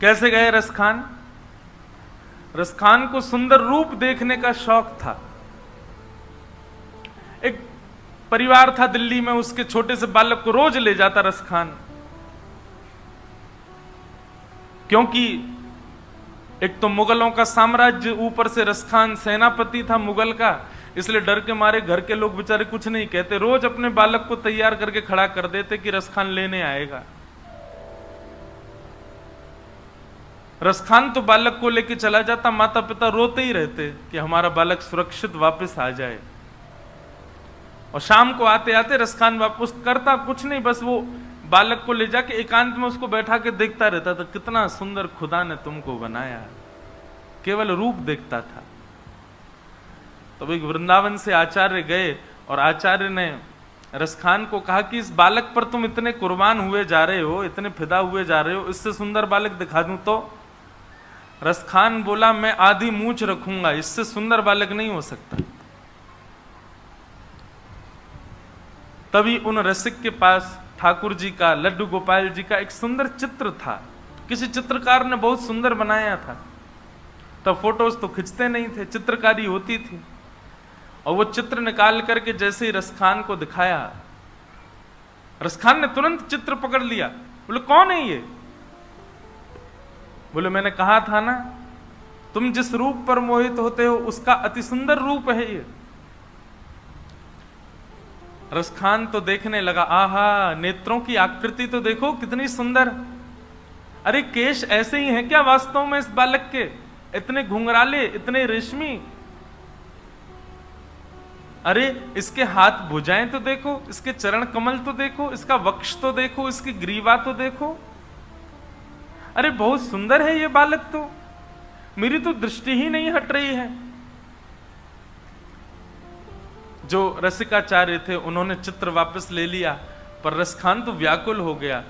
कैसे गए रसखान? रसखान को सुंदर रूप देखने का शौक था। एक परिवार था दिल्ली में, उसके छोटे से बालक को रोज ले जाता रसखान, क्योंकि एक तो मुगलों का साम्राज्य, ऊपर से रसखान सेनापति था मुगल का, इसलिए डर के मारे घर के लोग बेचारे कुछ नहीं कहते, रोज अपने बालक को तैयार करके खड़ा कर देते कि रसखान लेने आएगा। रसखान तो बालक को लेके चला जाता, माता पिता रोते ही रहते कि हमारा बालक सुरक्षित वापस आ जाए। और शाम को आते आते रसखान वापस करता कुछ नहीं, बस वो बालक को ले जाके एकांत में उसको बैठा के देखता रहता था, कितना सुंदर खुदा ने तुमको बनाया, केवल रूप देखता था। तो एक वृंदावन से आचार्य गए और आचार्य ने रसखान को कहा कि इस बालक पर तुम इतने कुर्बान हुए जा रहे हो, इतने फिदा हुए जा रहे हो, इससे सुंदर बालक दिखा दूं तो? रसखान बोला, मैं आधी मूंछ रखूंगा, इससे सुंदर बालक नहीं हो सकता। तभी उन रसिक के पास ठाकुर जी का, लड्डू गोपाल जी का एक सुंदर चित्र था, किसी चित्रकार ने बहुत सुंदर बनाया था। तब फोटोज तो खिंचते नहीं थे, चित्रकारी होती थी। और वो चित्र निकाल करके जैसे ही रसखान को दिखाया, रसखान ने तुरंत चित्र पकड़ लिया। बोले, कौन है ये? बोले, मैंने कहा था ना, तुम जिस रूप पर मोहित होते हो उसका अति सुंदर रूप है ये। रसखान तो देखने लगा, आहा, नेत्रों की आकृति तो देखो कितनी सुंदर। अरे केश ऐसे ही हैं क्या वास्तव में इस बालक के? इतने घुंघराले, इतने रेशमी। अरे इसके हाथ भुजाएं तो देखो, इसके चरण कमल तो देखो, इसका वक्ष तो देखो, इसकी ग्रीवा तो देखो। अरे बहुत सुंदर है ये बालक, तो मेरी तो दृष्टि ही नहीं हट रही है। जो रसिकाचार्य थे उन्होंने चित्र वापस ले लिया, पर रसखान तो व्याकुल हो गया।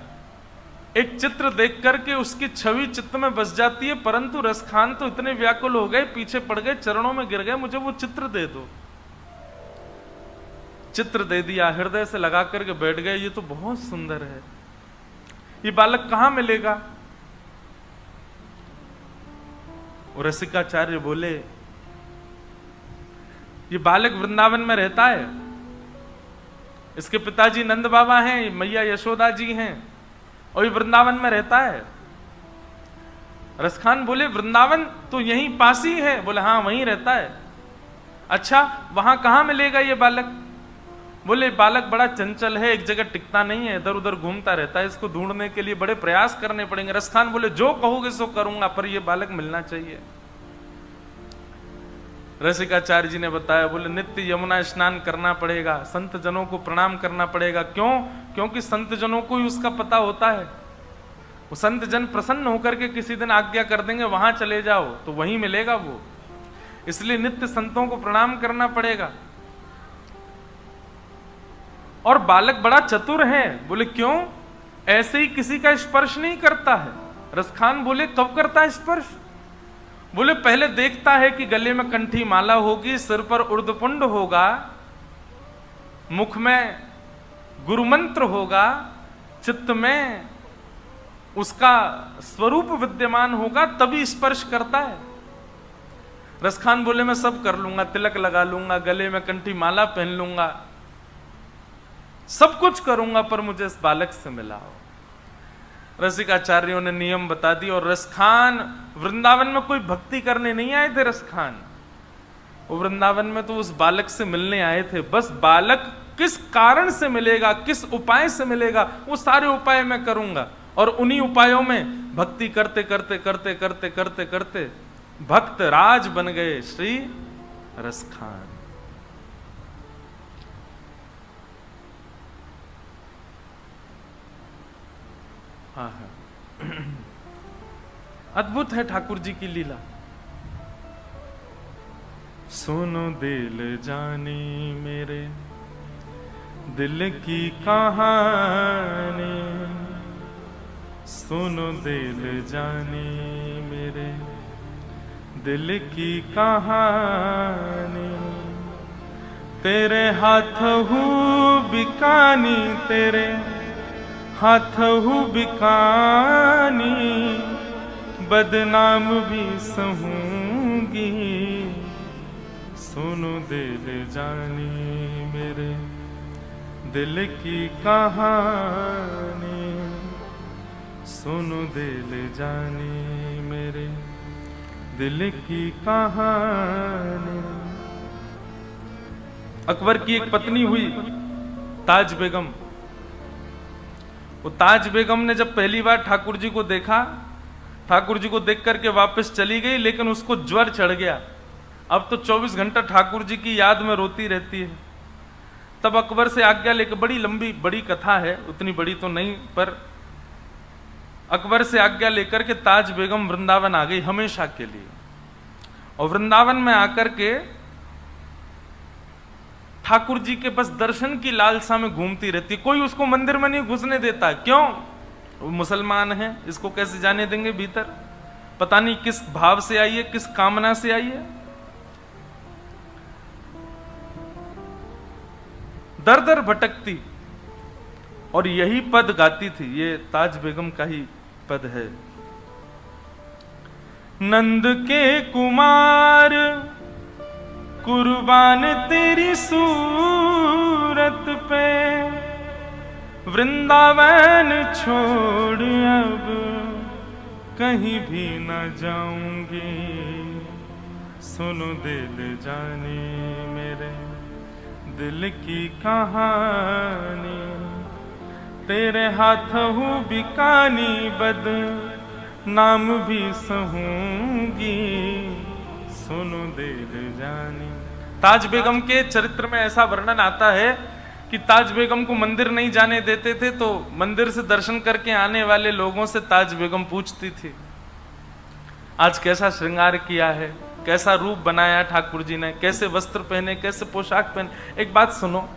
एक चित्र देख करके उसकी छवि चित्त में बस जाती है, परंतु रसखान तो इतने व्याकुल हो गए, पीछे पड़ गए, चरणों में गिर गए, मुझे वो चित्र दे दो। चित्र दे दिया, हृदय से लगा करके बैठ गए, ये तो बहुत सुंदर है, ये बालक कहां मिलेगा? रसिकाचार्य बोले, ये बालक वृंदावन में रहता है, इसके पिताजी नंद बाबा हैं, मैया यशोदा जी हैं, और ये वृंदावन में रहता है। रसखान बोले, वृंदावन तो यहीं पास ही है? बोले, हाँ वहीं रहता है। अच्छा, वहां कहां मिलेगा ये बालक? बोले, बालक बड़ा चंचल है, एक जगह टिकता नहीं है, इधर उधर घूमता रहता है, इसको ढूंढने के लिए बड़े प्रयास करने पड़ेंगे। रसखान बोले, जो कहोगे सो करूंगा, पर यह बालक मिलना चाहिए। रसिकाचार्य जी ने बताया, बोले, नित्य यमुना स्नान करना पड़ेगा, संत जनों को प्रणाम करना पड़ेगा। क्यों? क्योंकि संत जनों को ही उसका पता होता है। वो संत जन प्रसन्न होकर के किसी दिन आज्ञा कर देंगे, वहां चले जाओ, तो वहीं मिलेगा वो। इसलिए नित्य संतों को प्रणाम करना पड़ेगा। और बालक बड़ा चतुर है। बोले, क्यों? ऐसे ही किसी का स्पर्श नहीं करता है। रसखान बोले, कब करता है स्पर्श? बोले, पहले देखता है कि गले में कंठी माला होगी, सिर पर उर्दपुंड होगा, मुख में गुरु मंत्र होगा, चित्त में उसका स्वरूप विद्यमान होगा, तभी स्पर्श करता है। रसखान बोले, मैं सब कर लूंगा, तिलक लगा लूंगा, गले में कंठी माला पहन लूंगा, सब कुछ करूंगा, पर मुझे इस बालक से मिलाओ। रसिकाचार्यों ने नियम बता दी। और रसखान वृंदावन में कोई भक्ति करने नहीं आए थे। रसखान वो वृंदावन में तो उस बालक से मिलने आए थे। बस बालक किस कारण से मिलेगा, किस उपाय से मिलेगा, वो सारे उपाय मैं करूंगा। और उन्हीं उपायों में भक्ति करते करते करते करते करते करते भक्त राज बन गए श्री रसखान। अद्भुत है ठाकुर जी की लीला। सुनो दिल जानी मेरे दिल की कहानी, सुनो दिल जानी मेरे दिल की कहानी, तेरे हाथ हूँ बिकानी, तेरे हाथ हूँ बिकानी, बदनाम भी सहूंगी, सुनो दिल जानी मेरे दिल की कहानी, सुनो दिल जानी मेरे दिल की कहानी। अकबर की एक पत्नी हुई ताज बेगम। वो ताज बेगम ने जब पहली बार ठाकुर जी को देखा, ठाकुर जी को देख करके वापस चली गई, लेकिन उसको ज्वर चढ़ गया। अब तो 24 घंटा ठाकुर जी की याद में रोती रहती है। तब अकबर से आज्ञा लेकर, बड़ी लंबी बड़ी कथा है, उतनी बड़ी तो नहीं, पर अकबर से आज्ञा लेकर के ताज बेगम वृंदावन आ गई हमेशा के लिए। और वृंदावन में आकर के ठाकुर जी के बस दर्शन की लालसा में घूमती रहती। कोई उसको मंदिर में नहीं घुसने देता। क्यों? वो मुसलमान है, इसको कैसे जाने देंगे भीतर? पता नहीं किस भाव से आई है, किस कामना से आई है। दर दर भटकती और यही पद गाती थी। ये ताज बेगम का ही पद है। नंद के कुमार कुर्बान तेरी सूरत पे, वृंदावन छोड़ अब कहीं भी न जाऊंगी, सुनो दिल जाने मेरे दिल की कहानी, तेरे हाथ हूँ बिकानी, बद नाम भी सहूंगी, सुनो दिल जानी। ताज बेगम के चरित्र में ऐसा वर्णन आता है कि ताज बेगम को मंदिर नहीं जाने देते थे, तो मंदिर से दर्शन करके आने वाले लोगों से ताज बेगम पूछती थी, आज कैसा श्रृंगार किया है, कैसा रूप बनाया ठाकुर जी ने, कैसे वस्त्र पहने, कैसे पोशाक पहने। एक बात सुनो,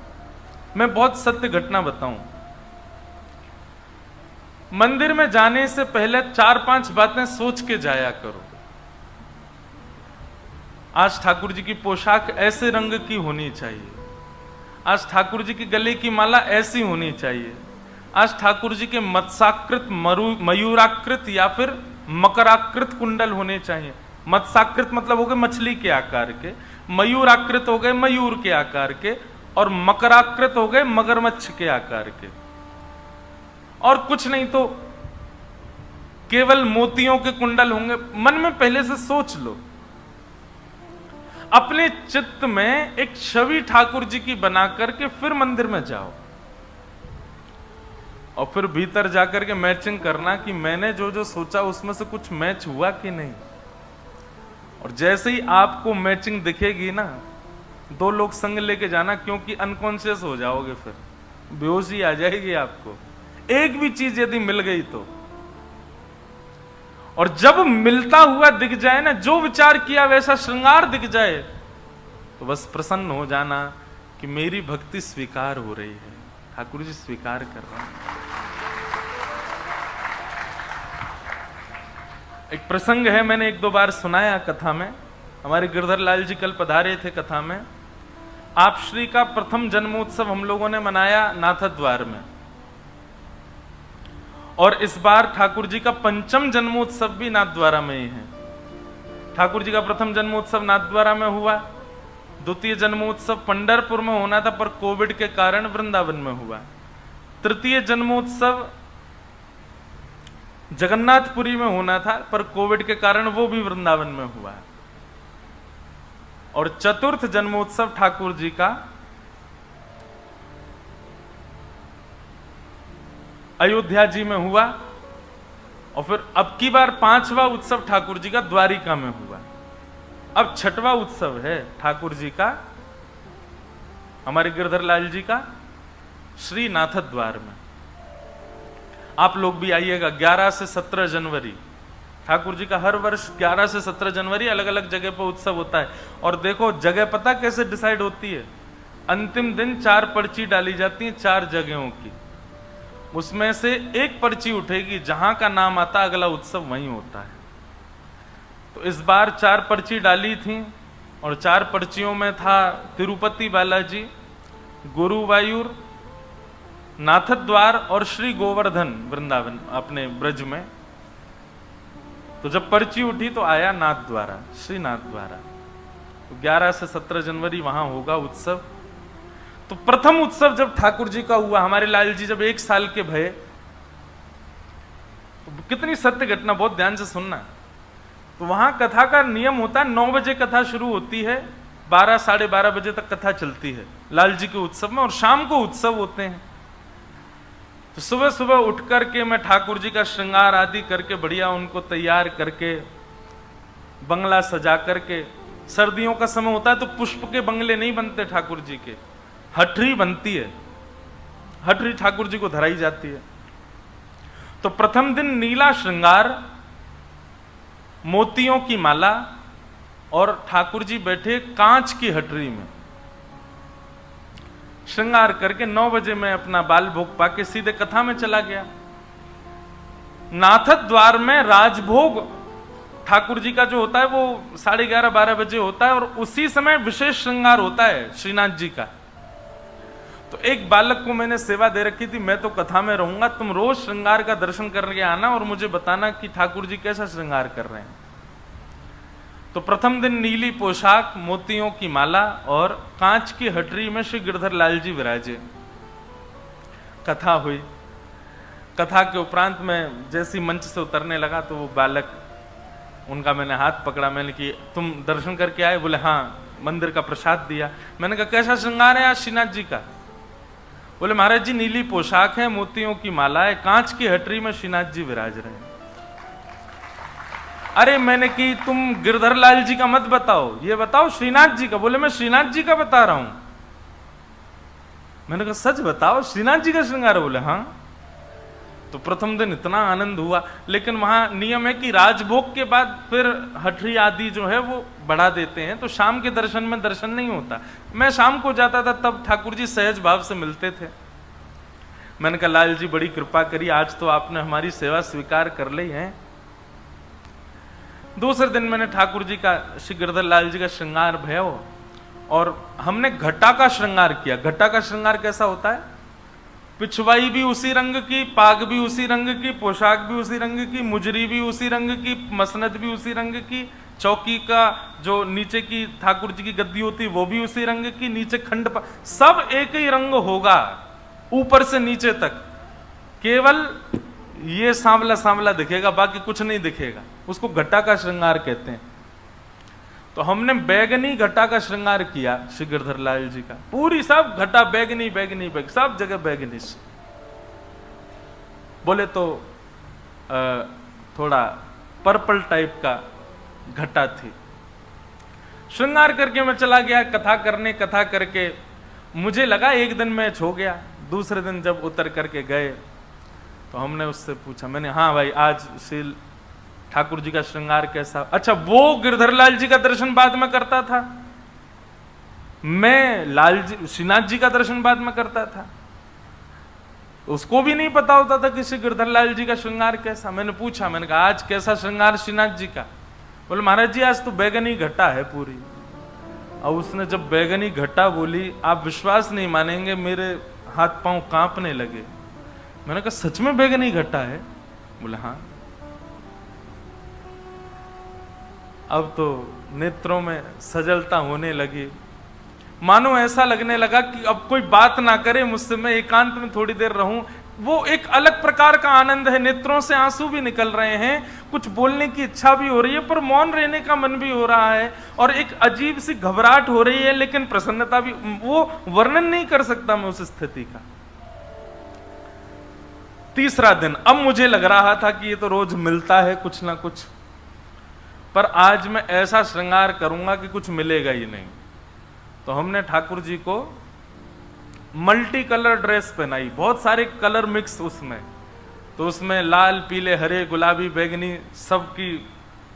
मैं बहुत सत्य घटना बताऊं। मंदिर में जाने से पहले 4-5 बातें सोच के जाया करो। आज ठाकुर जी की पोशाक ऐसे रंग की होनी चाहिए, आज ठाकुर जी की गले की माला ऐसी होनी चाहिए, आज ठाकुर जी के मत्स्याकृत, मयूराकृत या फिर मकराकृत कुंडल होने चाहिए। मत्स्याकृत मतलब हो गए मछली के आकार के, मयूराकृत हो गए मयूर के आकार के, और मकराकृत हो गए मगरमच्छ के आकार के। और कुछ नहीं तो केवल मोतियों के कुंडल होंगे। मन में पहले से सोच लो, अपने चित्त में एक छवि ठाकुर जी की बना करके फिर मंदिर में जाओ, और फिर भीतर जाकर के मैचिंग करना कि मैंने जो जो सोचा उसमें से कुछ मैच हुआ कि नहीं। और जैसे ही आपको मैचिंग दिखेगी ना, 2 लोग संग लेके जाना, क्योंकि अनकॉन्शियस हो जाओगे, फिर बेहोशी आ जाएगी आपको। एक भी चीज यदि मिल गई तो, और जब मिलता हुआ दिख जाए ना, जो विचार किया वैसा श्रृंगार दिख जाए, तो बस प्रसन्न हो जाना कि मेरी भक्ति स्वीकार हो रही है, ठाकुर जी स्वीकार कर रहे हैं। एक प्रसंग है, मैंने 1-2 बार सुनाया कथा में। हमारे गिरधर लाल जी कल पधारे थे कथा में। आप श्री का प्रथम जन्मोत्सव हम लोगों ने मनाया नाथद्वार में, और इस बार ठाकुर जी का 5म जन्मोत्सव भी नाथद्वारा में ही है। ठाकुर जी का प्रथम जन्मोत्सव नाथद्वारा में हुआ, 2य जन्मोत्सव पंढरपुर में होना था, पर कोविड के कारण वृंदावन में हुआ। 3य जन्मोत्सव जगन्नाथपुरी में होना था, पर कोविड के कारण वो भी वृंदावन में हुआ। और 4th जन्मोत्सव ठाकुर जी का अयोध्या जी में हुआ, और फिर अब की बार 5वां उत्सव ठाकुर जी का द्वारिका में हुआ। अब 6वां उत्सव है ठाकुर जी का, हमारे गिरधर लाल जी का श्री नाथद्वार में। आप लोग भी आइएगा। 11 से 17 जनवरी ठाकुर जी का हर वर्ष 11 से 17 जनवरी अलग अलग जगह पर उत्सव होता है। और देखो जगह पता कैसे डिसाइड होती है, अंतिम दिन 4 पर्ची डाली जाती हैं 4 जगहों की, उसमें से एक पर्ची उठेगी, जहां का नाम आता अगला उत्सव वहीं होता है। तो इस बार 4 पर्ची डाली थी, और 4 पर्चियों में था तिरुपति बालाजी, गुरुवायूर, नाथद्वार और श्री गोवर्धन वृंदावन अपने ब्रज में। तो जब पर्ची उठी तो आया नाथ द्वारा, श्रीनाथ द्वारा। तो 11 से 17 जनवरी वहां होगा उत्सव। तो प्रथम उत्सव जब ठाकुर जी का हुआ, हमारे लाल जी जब 1 साल के भये, तो कितनी सत्य घटना, बहुत ध्यान से सुनना। तो वहां कथा का नियम होता है, 9 बजे कथा शुरू होती है, 12 साढ़े 12 बजे तक कथा चलती है लाल जी के उत्सव में, और शाम को उत्सव होते हैं। तो सुबह सुबह उठ करके मैं ठाकुर जी का श्रृंगार आदि करके बढ़िया उनको तैयार करके बंगला सजा करके, सर्दियों का समय होता है तो पुष्प के बंगले नहीं बनते ठाकुर जी के, हठरी बनती है, हठरी ठाकुर जी को धराई जाती है। तो प्रथम दिन नीला श्रृंगार, मोतियों की माला, और ठाकुर जी बैठे कांच की हटरी में। श्रृंगार करके 9 बजे मैं अपना बाल भोग पाके सीधे कथा में चला गया। नाथक द्वार में राजभोग ठाकुर जी का जो होता है वो 11:30 12 बजे होता है, और उसी समय विशेष श्रृंगार होता है श्रीनाथ जी का। तो एक बालक को मैंने सेवा दे रखी थी, मैं तो कथा में रहूंगा, तुम रोज श्रृंगार का दर्शन करके आना और मुझे बताना कि ठाकुर जी कैसा श्रृंगार कर रहे हैं। तो प्रथम दिन नीली पोशाक, मोतियों की माला और कांच की हटरी में श्री गिरधर लाल जी विराजे। कथा हुई। कथा के उपरांत में जैसी मंच से उतरने लगा तो वो बालक, उनका मैंने हाथ पकड़ा, मैंने कि तुम दर्शन करके आए? बोले हाँ, मंदिर का प्रसाद दिया। मैंने कहा कैसा श्रृंगार है आज श्रीनाथ जी का? बोले महाराज जी नीली पोशाक है, मोतियों की माला है, कांच की हटरी में श्रीनाथ जी विराज रहे हैं। अरे मैंने कि तुम गिरधर लाल जी का मत बताओ, ये बताओ श्रीनाथ जी का। बोले मैं श्रीनाथ जी का बता रहा हूं। मैंने कहा सच बताओ श्रीनाथ जी का श्रृंगार? बोले हाँ। तो प्रथम दिन इतना आनंद हुआ, लेकिन वहां नियम है कि राजभोग के बाद फिर हटरी आदि जो है वो बढ़ा देते हैं, तो शाम के दर्शन में दर्शन नहीं होता। मैं शाम को जाता था तब ठाकुर जी सहज भाव से मिलते थे। मैंने कहा लाल जी बड़ी कृपा करी, आज तो आपने हमारी सेवा स्वीकार कर ली है। दूसरे दिन मैंने ठाकुर जी का, श्री गिरधर लाल जी का श्रृंगार भयो, और हमने घटा का श्रृंगार किया। घटा का श्रृंगार कैसा होता है? पिछवाई भी उसी रंग की, पाग भी उसी रंग की, पोशाक भी उसी रंग की, मुजरी भी उसी रंग की, मसनद भी उसी रंग की, चौकी का जो नीचे की ठाकुर जी की गद्दी होती वो भी उसी रंग की, नीचे खंड सब एक ही रंग होगा ऊपर से नीचे तक। केवल ये सांवला सांवला दिखेगा, बाकी कुछ नहीं दिखेगा। उसको घटा का श्रृंगार कहते हैं। तो हमने बैगनी घटा का श्रृंगार किया श्री गिरधर लाल जी का, पूरी सब घटा बैगनी बैगनी बैग, सब जगह बैगनी। बोले तो थोड़ा पर्पल टाइप का घटा थी। श्रृंगार करके मैं चला गया कथा करने। कथा करके मुझे लगा एक दिन मैच हो गया। दूसरे दिन जब उतर करके गए तो हमने उससे पूछा, मैंने हाँ भाई आज श्री ठाकुर जी का श्रृंगार कैसा? अच्छा वो गिरधर लाल जी का दर्शन बाद में करता था, मैं लाल जी श्रीनाथ जी का दर्शन बाद में करता था। उसको भी नहीं पता होता था कि श्री गिरधर लाल जी का श्रृंगार कैसा। मैंने पूछा, मैंने कहा आज कैसा श्रृंगार श्रीनाथ जी का? बोले महाराज जी आज तो बैगनी घटा है पूरी। और उसने जब बैगनी घटा बोली, आप विश्वास नहीं मानेंगे, मेरे हाथ पांव कांपने लगे। मैंने कहा सच में बैगनी घटा है? बोले हाँ। अब तो नेत्रों में सजलता होने लगी, मानो ऐसा लगने लगा कि अब कोई बात ना करे मुझसे, मैं एकांत में थोड़ी देर रहूं। वो एक अलग प्रकार का आनंद है, नेत्रों से आंसू भी निकल रहे हैं, कुछ बोलने की इच्छा भी हो रही है, पर मौन रहने का मन भी हो रहा है, और एक अजीब सी घबराहट हो रही है, लेकिन प्रसन्नता भी। वो वर्णन नहीं कर सकता मैं उस स्थिति का। तीसरा दिन, अब मुझे लग रहा था कि ये तो रोज मिलता है कुछ ना कुछ, पर आज मैं ऐसा श्रृंगार करूंगा कि कुछ मिलेगा ही नहीं। तो हमने ठाकुर जी को मल्टी कलर ड्रेस पहनाई, बहुत सारे कलर मिक्स उसमें। तो उसमें लाल, पीले, हरे, गुलाबी, बैगनी सबकी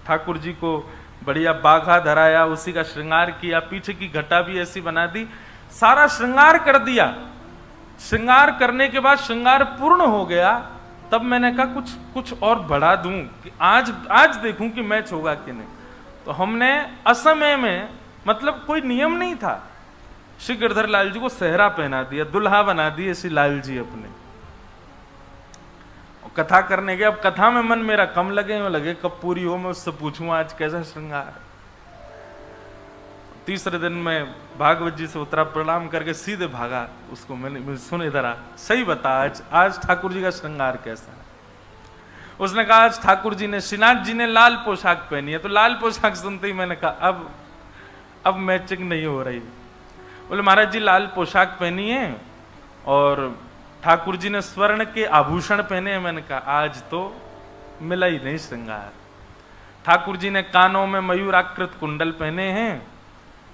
ठाकुर जी को बढ़िया बाघा धराया, उसी का श्रृंगार किया। पीछे की घटा भी ऐसी बना दी, सारा श्रृंगार कर दिया। श्रृंगार करने के बाद श्रृंगार पूर्ण हो गया, तब मैंने कहा कुछ और बढ़ा दूं कि आज देखूं कि मैच होगा कि नहीं। तो हमने असमय में, मतलब कोई नियम नहीं था, श्री गिरधर लाल जी को सेहरा पहना दिया, दुल्हा बना दिए श्री लाल जी अपने। कथा करने गए, अब कथा में मन मेरा कम लगे कब पूरी हो, मैं उससे पूछूं आज कैसा श्रृंगार। तीसरे दिन में भागवत जी से उतरा, प्रणाम करके सीधे भागा उसको, मैंने सुन इधर आ, सही बता आज ठाकुर जी का श्रृंगार कैसा है। उसने कहा आज ठाकुर जी ने, श्रीनाथ जी ने लाल पोशाक पहनी है। तो लाल पोशाक सुनते ही मैंने कहा अब मैचिंग नहीं हो रही। बोले महाराज जी लाल पोशाक पहनी है और ठाकुर जी ने स्वर्ण के आभूषण पहने हैं। मैंने कहा आज तो मिला ही नहीं श्रृंगार। ठाकुर जी ने कानों में मयूराकृत कुंडल पहने हैं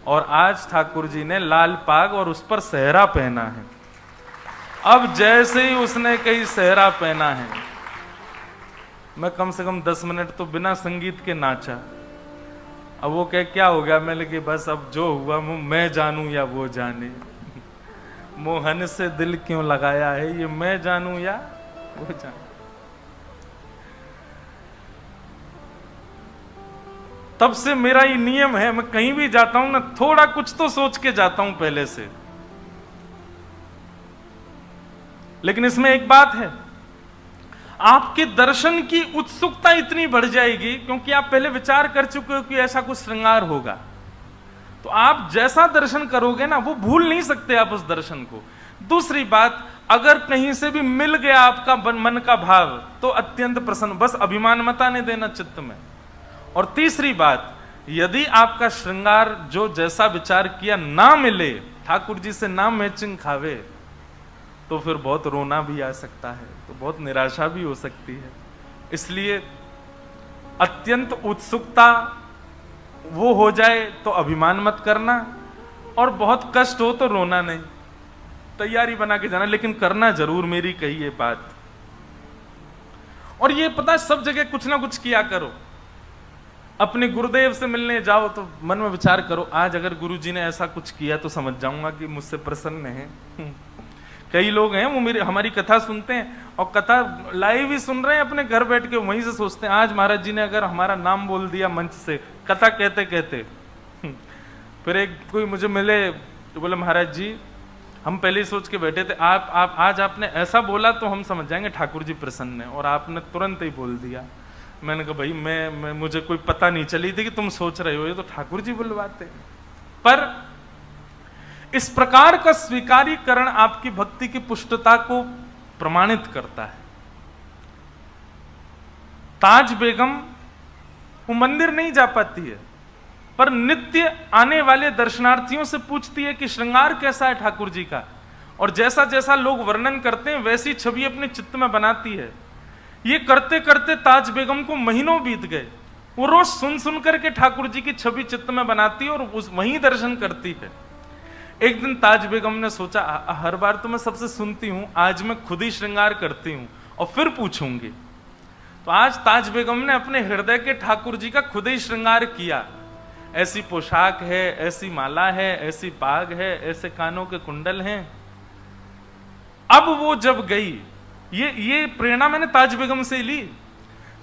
और आज ठाकुर जी ने लाल पाग और उस पर सेहरा पहना है। अब जैसे ही उसने कहीं सेहरा पहना है, मैं कम से कम 10 मिनट तो बिना संगीत के नाचा। अब वो कहे क्या हो गया, मैंने कि बस अब जो हुआ मैं जानूं या वो जाने, मोहन से दिल क्यों लगाया है, ये मैं जानूं या वो जाने। तब से मेरा ये नियम है, मैं कहीं भी जाता हूं ना थोड़ा कुछ तो सोच के जाता हूं पहले से। लेकिन इसमें एक बात है, आपके दर्शन की उत्सुकता इतनी बढ़ जाएगी क्योंकि आप पहले विचार कर चुके हो कि ऐसा कुछ श्रृंगार होगा, तो आप जैसा दर्शन करोगे ना वो भूल नहीं सकते आप उस दर्शन को। दूसरी बात, अगर कहीं से भी मिल गया आपका मन का भाव तो अत्यंत प्रसन्न, बस अभिमान मत आने देना चित्त में। और तीसरी बात, यदि आपका श्रृंगार जो जैसा विचार किया ना मिले, ठाकुर जी से ना मैचिंग खावे, तो फिर बहुत रोना भी आ सकता है, तो बहुत निराशा भी हो सकती है। इसलिए अत्यंत उत्सुकता वो हो जाए तो अभिमान मत करना, और बहुत कष्ट हो तो रोना नहीं, तैयारी बना के जाना, लेकिन करना जरूर मेरी कही ये बात। और ये पता, सब जगह कुछ ना कुछ किया करो। अपने गुरुदेव से मिलने जाओ तो मन में विचार करो, आज अगर गुरु जी ने ऐसा कुछ किया तो समझ जाऊंगा कि मुझसे प्रसन्न है। कई लोग हैं वो हमारी कथा सुनते हैं और कथा लाइव ही सुन रहे हैं अपने घर बैठ के, वहीं से सोचते हैं आज महाराज जी ने अगर हमारा नाम बोल दिया मंच से कथा कहते कहते। फिर एक कोई मुझे मिले तो बोले महाराज जी हम पहले ही सोच के बैठे थे, आप आज आपने ऐसा बोला तो हम समझ जाएंगे ठाकुर जी प्रसन्न है, और आपने तुरंत ही बोल दिया। मैंने कहा भाई मैं मुझे कोई पता नहीं चली थी कि तुम सोच रहे हो, ये तो ठाकुर जी बुलवाते। पर इस प्रकार का स्वीकारीकरण आपकी भक्ति की पुष्टता को प्रमाणित करता है। ताज बेगम वो मंदिर नहीं जा पाती है, पर नित्य आने वाले दर्शनार्थियों से पूछती है कि श्रृंगार कैसा है ठाकुर जी का, और जैसा जैसा लोग वर्णन करते हैं वैसी छवि अपने चित्त में बनाती है। ये करते करते ताज बेगम को महीनों बीत गए। वो रोज सुन सुन करके ठाकुर जी की छवि चित्त में बनाती है और उस वहीं दर्शन करती है। एक दिन ताज बेगम ने सोचा, हर बार तो मैं सबसे सुनती हूं, आज मैं खुद ही श्रृंगार करती हूं और फिर पूछूंगी। तो आज ताज बेगम ने अपने हृदय के ठाकुर जी का खुद ही श्रृंगार किया। ऐसी पोशाक है, ऐसी माला है, ऐसी पाग है, ऐसे कानों के कुंडल हैं। अब वो जब गई, ये प्रेरणा मैंने ताज बेगम से ली,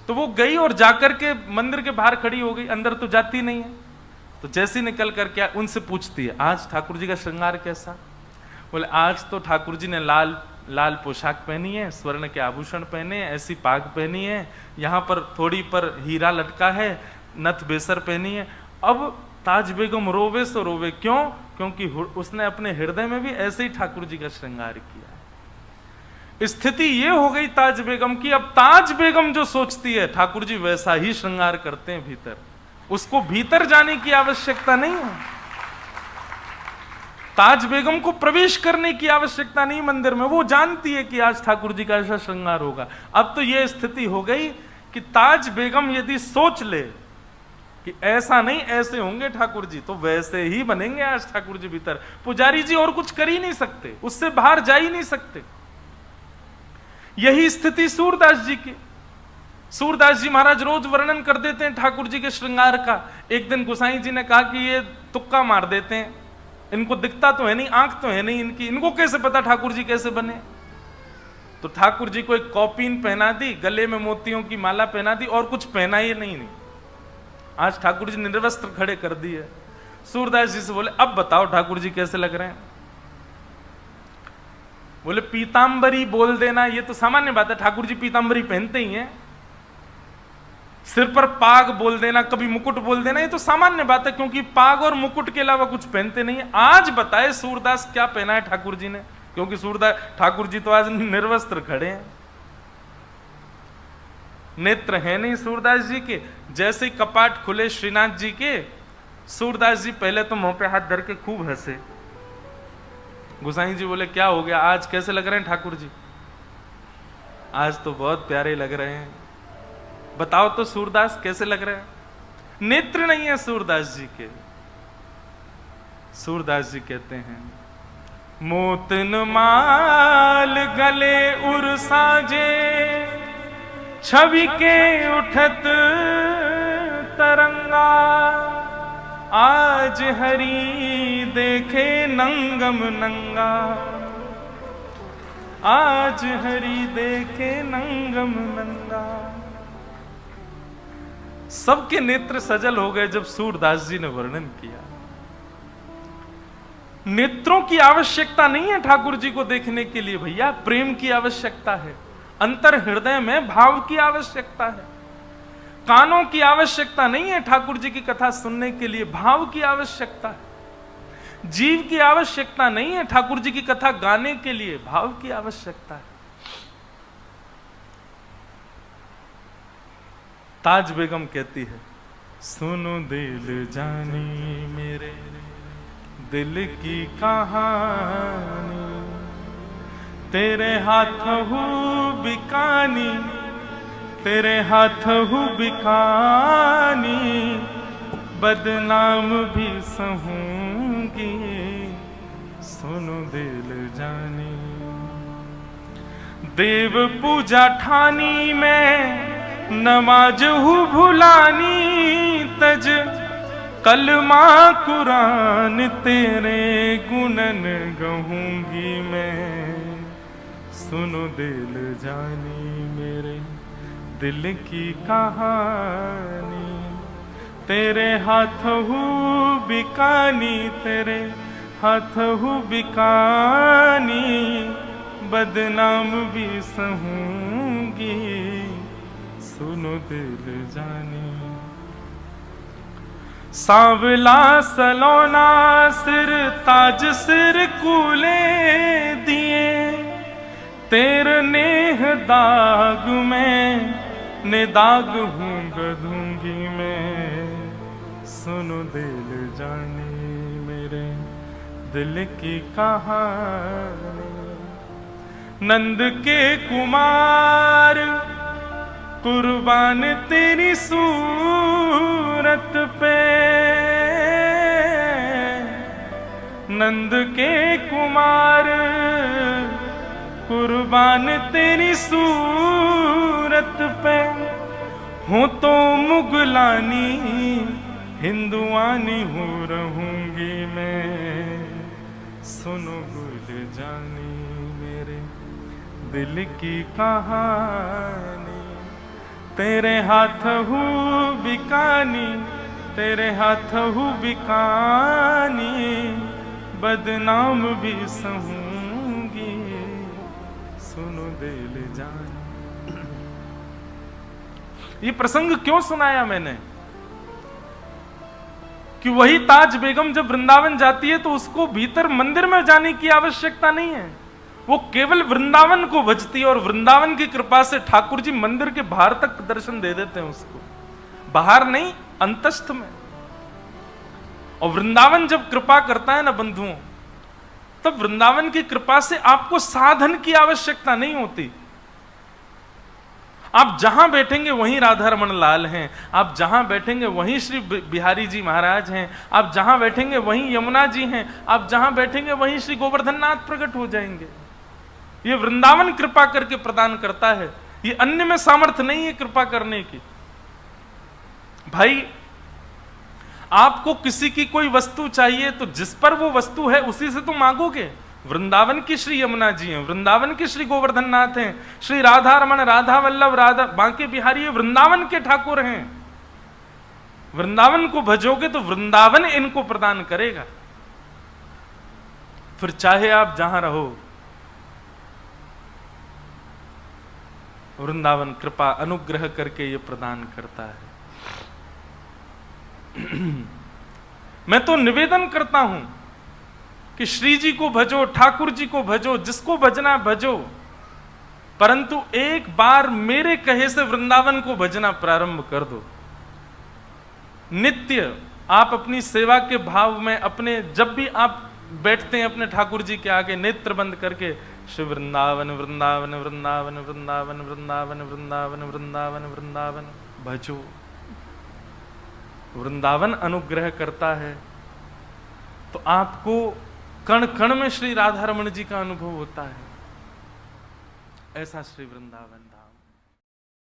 तो वो गई और जाकर के मंदिर के बाहर खड़ी हो गई, अंदर तो जाती नहीं है। तो जैसे निकल कर क्या उनसे पूछती है आज ठाकुर जी का श्रृंगार कैसा। बोले आज तो ठाकुर जी ने लाल पोशाक पहनी है, स्वर्ण के आभूषण पहने हैं, ऐसी पाग पहनी है, यहाँ पर थोड़ी पर हीरा लटका है, नथ बेसर पहनी है। अब ताज बेगम रोवे सो रोवे, क्यों? क्योंकि उसने अपने हृदय में भी ऐसे ही ठाकुर जी का श्रृंगार किया। स्थिति ये हो गई ताज बेगम की, अब ताज बेगम जो सोचती है ठाकुर जी वैसा ही श्रृंगार करते हैं भीतर, उसको भीतर जाने की आवश्यकता नहीं है। ताज बेगम को प्रवेश करने की आवश्यकता नहीं मंदिर में, वो जानती है कि आज ठाकुर जी का ऐसा श्रृंगार होगा। अब तो यह स्थिति हो गई कि ताज बेगम यदि सोच ले कि ऐसा नहीं ऐसे होंगे ठाकुर जी, तो वैसे ही बनेंगे आज ठाकुर जी भीतर। पुजारी जी और कुछ कर ही नहीं सकते, उससे बाहर जा ही नहीं सकते। यही स्थिति सूरदास जी की। सूरदास जी महाराज रोज वर्णन कर देते हैं ठाकुर जी के श्रृंगार का। एक दिन गोसाई जी ने कहा कि ये तुक्का मार देते हैं, इनको दिखता तो है नहीं, आंख तो है नहीं इनकी, इनको कैसे पता ठाकुर जी कैसे बने। तो ठाकुर जी को एक कौपीन पहना दी, गले में मोतियों की माला पहना दी, और कुछ पहना ही नहीं। आज ठाकुर जी निर्वस्त्र खड़े कर दिए। सूरदास जी से बोले अब बताओ ठाकुर जी कैसे लग रहे हैं। बोले पीतांबरी बोल देना ये तो सामान्य बात है, ठाकुर जी पीतांबरी पहनते ही हैं। सिर पर पाग बोल देना, कभी मुकुट बोल देना, ये तो सामान्य बात है, क्योंकि पाग और मुकुट के अलावा कुछ पहनते नहीं है। आज बताए सूरदास क्या पहना है ठाकुर जी ने, क्योंकि सूरदास ठाकुर जी तो आज निर्वस्त्र खड़े हैं, नेत्र है नहीं सूरदास जी के। जैसे ही कपाट खुले श्रीनाथ जी के, सूरदास जी पहले तो मुंह पे हाथ धर के खूब हंसे। गोसाई जी बोले क्या हो गया, आज कैसे लग रहे हैं ठाकुर जी? आज तो बहुत प्यारे लग रहे हैं। बताओ तो सूरदास कैसे लग रहे हैं? नेत्र नहीं है सूरदास जी के। सूरदास जी कहते हैं, मोतन माल गले उर साजे, छवि के उठत तरंगा, आज हरि देखे नंगम नंगा, आज हरि देखे नंगम नंगा। सबके नेत्र सजल हो गए जब सूरदास जी ने वर्णन किया। नेत्रों की आवश्यकता नहीं है ठाकुर जी को देखने के लिए भैया, प्रेम की आवश्यकता है, अंतर हृदय में भाव की आवश्यकता है। कानों की आवश्यकता नहीं है ठाकुर जी की कथा सुनने के लिए, भाव की आवश्यकता है। जीव की आवश्यकता नहीं है ठाकुर जी की कथा गाने के लिए, भाव की आवश्यकता है। ताज बेगम कहती है, सुनो दिल जानी मेरे दिल की कहानी, तेरे हाथ हूँ बिकानी, तेरे हाथ हूँ बिकानी, बदनाम भी सहूंगी, सुनो दिल जानी। देव पूजा ठानी में नमाज हूँ भुलानी, तज कलमा कुरान तेरे गुणन गहूंगी मैं, सुनो दिल जानी मेरे दिल की कहानी, तेरे हाथ हूँ बिकानी, तेरे हाथ हूँ बिकानी, बदनाम भी सहूंगी, सुनो दिल जानी। सांवला सलोना सिर ताज सिर कूले दिए, तेरे नेह दाग में ने दाग हूँ गधूंगी मैं, सुनो दिल जानी मेरे दिल की कहानी। नंद के कुमार कुर्बान तेरी सूरत पे, नंद के कुमार कुर्बान तेरी सूरत पे, हो तो मुगलानी हिंदुआनी हो रहूंगी मैं, सुनो गुल जानी मेरे दिल की कहानी, तेरे हाथ हूँ बिकानी, तेरे हाथ हूँ बिकानी, बदनाम भी सहूंगी, सुनो दिल जानी। ये प्रसंग क्यों सुनाया मैंने कि वही ताज बेगम जब वृंदावन जाती है तो उसको भीतर मंदिर में जाने की आवश्यकता नहीं है, वो केवल वृंदावन को भजती है और वृंदावन की कृपा से ठाकुर जी मंदिर के बाहर तक दर्शन दे देते हैं उसको, बाहर नहीं अंतस्थ में। और वृंदावन जब कृपा करता है ना बंधुओं, तब वृंदावन की कृपा से आपको साधन की आवश्यकता नहीं होती। आप जहां बैठेंगे वहीं राधा रमन लाल हैं, आप जहां बैठेंगे वहीं श्री बिहारी जी महाराज हैं, आप जहां बैठेंगे वहीं यमुना जी हैं, आप जहां बैठेंगे वहीं श्री गोवर्धन नाथ प्रकट हो जाएंगे। ये वृंदावन कृपा करके प्रदान करता है, ये अन्य में सामर्थ्य नहीं है कृपा करने की। भाई आपको किसी की कोई वस्तु चाहिए तो जिस पर वो वस्तु है उसी से तो मांगोगे। वृंदावन की श्री यमुना जी हैं, वृंदावन की श्री गोवर्धन नाथ हैं, श्री राधा रमन, राधा वल्लभ, राधा बांके बिहारी वृंदावन के ठाकुर हैं। वृंदावन को भजोगे तो वृंदावन इनको प्रदान करेगा। फिर चाहे आप जहां रहो, वृंदावन कृपा अनुग्रह करके ये प्रदान करता है। मैं तो निवेदन करता हूं कि श्री जी को भजो, ठाकुर जी को भजो, जिसको भजना भजो, परंतु एक बार मेरे कहे से वृंदावन को भजना प्रारंभ कर दो। नित्य आप अपनी सेवा के भाव में अपने, जब भी आप बैठते हैं अपने ठाकुर जी के आगे, नेत्र बंद करके श्री वृंदावन वृंदावन वृंदावन वृंदावन वृंदावन वृंदावन वृंदावन वृंदावन भजो। वृंदावन अनुग्रह करता है तो आपको कण कण में श्री राधा रमण जी का अनुभव होता है। ऐसा श्री वृंदावन धाम।